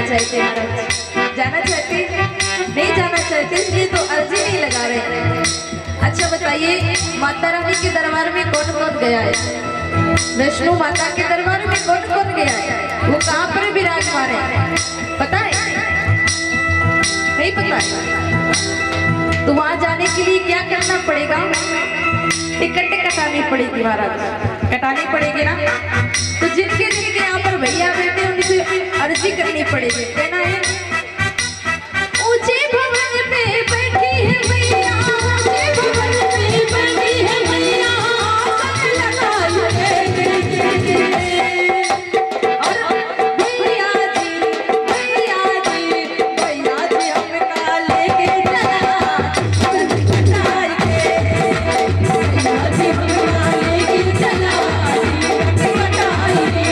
चाहते महाराज, जाना चाहते नहीं जाना चाहते, इसलिए तो अर्जी नहीं लगा रहे। अच्छा बताइए, माता रानी के दरबार में कौन कौन गया है? वैष्णो माता के दरबार में कौन कौन गया है? वो कहाँ पर विराजमान है पता है? नहीं पता है? तो वहां जाने के लिए क्या करना पड़ेगा? टिकट कटानी पड़ेगी महाराज, कटानी पड़ेगी ना। तो जिनके जिनके यहाँ पर भैया बैठे उनसे अर्जी करनी पड़ेगी, कहना है ऊंचे भवन पे बैठी है मैया, ऊंचे भवन पे बैठी है मैया, और भैया जी हमका लेके चला कटाई के, भैया जी हमका लेके चला कटाई के।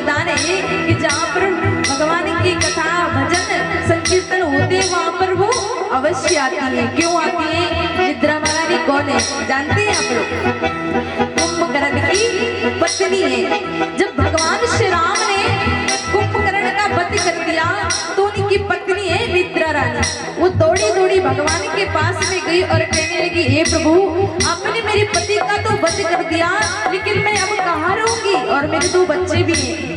वरदान है कि जहाँ पर भगवान की कथा भजन संकीर्तन होते हैं वहाँ पर वो अवश्य आती है। क्यों आती है? निद्रा महारानी कौन है जानते हैं आप लोग? कुंभकर्ण की पत्नी है। जब भगवान श्री राम ने कुंभकर्ण का वध कर दिया तो उनकी पत्नी है निद्रा रानी। वो दौड़ी दौड़ी भगवान के पास में गई और कहने लगी, हे प्रभु, आपने मेरे पति का तो वध कर दिया, लेकिन मैं अब कहाँ रहूंगी? और मेरे दो बच्चे भी हैं,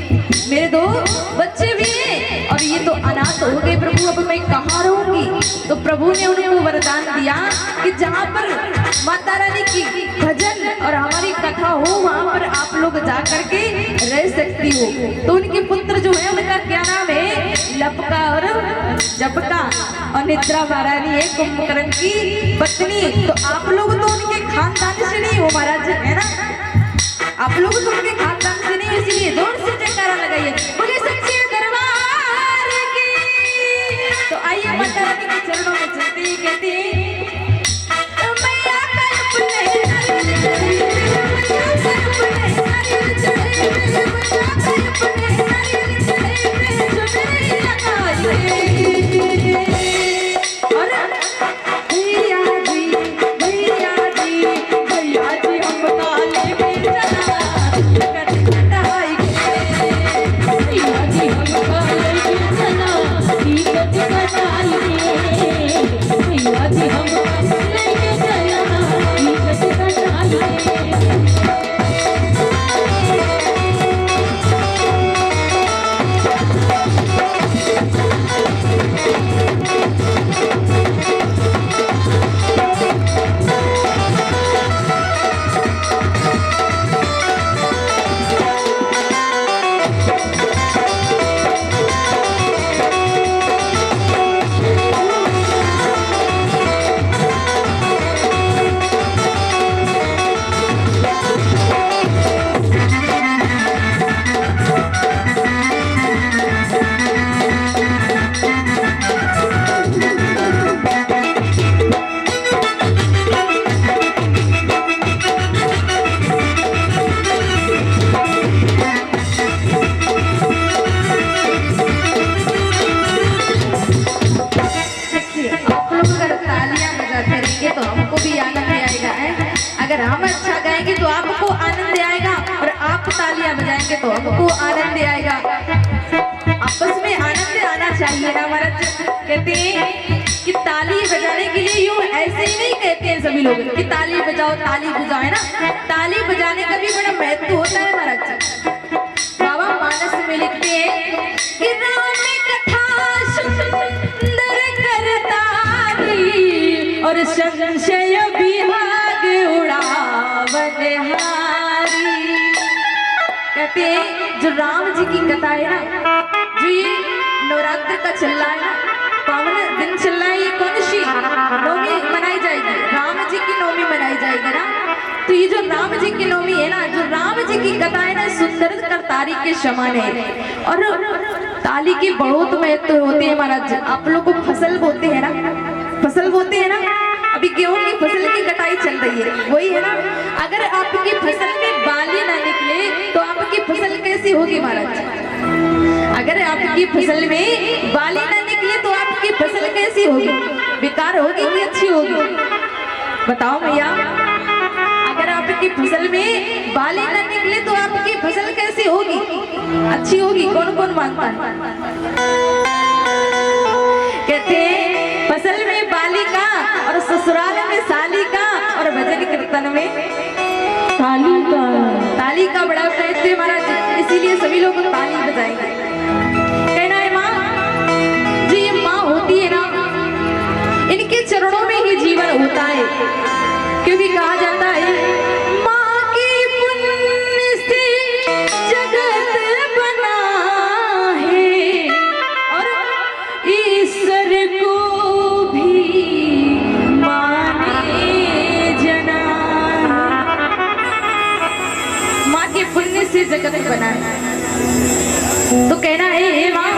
मेरे दो बच्चे भी हैं और ये तो अनाथ हो गए प्रभु, अब मैं कहाँ रहूंगी? तो प्रभु ने उनको वरदान दिया कि जहाँ पर माता रानी की भजन और हमारी कथा हो वहाँ पर आप लोग जा करके रह सकती हो। तो उनके पुत्र जो है उनका क्या नाम है? लपका और जपका। और निद्रा महारानी है कुंभकर्ण की पत्नी। तो आप लोग तो उनके खानदान से नहीं हो महाराज, है ना? आप लोग तो उनके खानदान से नहीं, इसीलिए जोर से जयकारा लगाइए, बोले सच्चे दरबार की। तो आइए माता रानी के चरणों में चलते ही कहते हैं, अगर हम अच्छा गाएंगे तो आपको आनंद आएगा और आप तालियां बजाएंगे तो हमको आनंद आएगा। आपस में आनंद आना चाहिए ना महाराज। कहते हैं कि ताली बजाने के लिए यूं ऐसे ही नहीं कहते हैं सभी लोग कि ताली बजाओ ताली बजाओ, है ना? ताली बजाने का भी बड़ा महत्व होता है महाराज। बाबा मानस में लिखते हैं कि राम कथा सुंदर करतारी और संशय विभाग उड़ावन हारी। कहते हैं जो राम जी की कथा है ना, जो ये नवरात्र का चल रहा है ना, पावन दिन चल रहा है, ये कौन सी नवमी मनाई जाएगी? राम जी की नवमी मनाई जाएगी ना। तो ये जो राम जी की नवमी है ना, जो राम जी की कथा है ना, सुंदर करतारी के समान है। और ताली के बहुत महत्व होते हैं महाराज। आप लोग को फसल बोते हैं ना, फसल बोते हैं ना, अभी गेहूं की फसल की कटाई चल रही है, वही है ना। अगर आपकी फसल में बाली ना निकले तो आपकी फसल कैसी होगी महाराज? अगर आपकी फसल में बाली ना निकले तो आपकी फसल कैसी होगी? बेकार होगी कि अच्छी होगी? बताओ भैया। अगर आपकी फसल में बाली ना निकले तो आपकी फसल कैसी होगी? अच्छी होगी? कौन कौन मानता है? कहते फसल में बाली का और ससुराल में साली का और भजन कीर्तन में ताली का। ताली का बड़ा महत्व है महाराज, इसीलिए सभी लोग ताली बजाएंगे। कहना है माँ, जो ये माँ होती है ना, इनके चरणों में ही जीवन होता है। क्योंकि कहा जाता है माँ की पुण्य से जगत बना है और ईश्वर को भी माने जना। माँ के पुण्य से जगत बना है। तो कहना है हे माँ,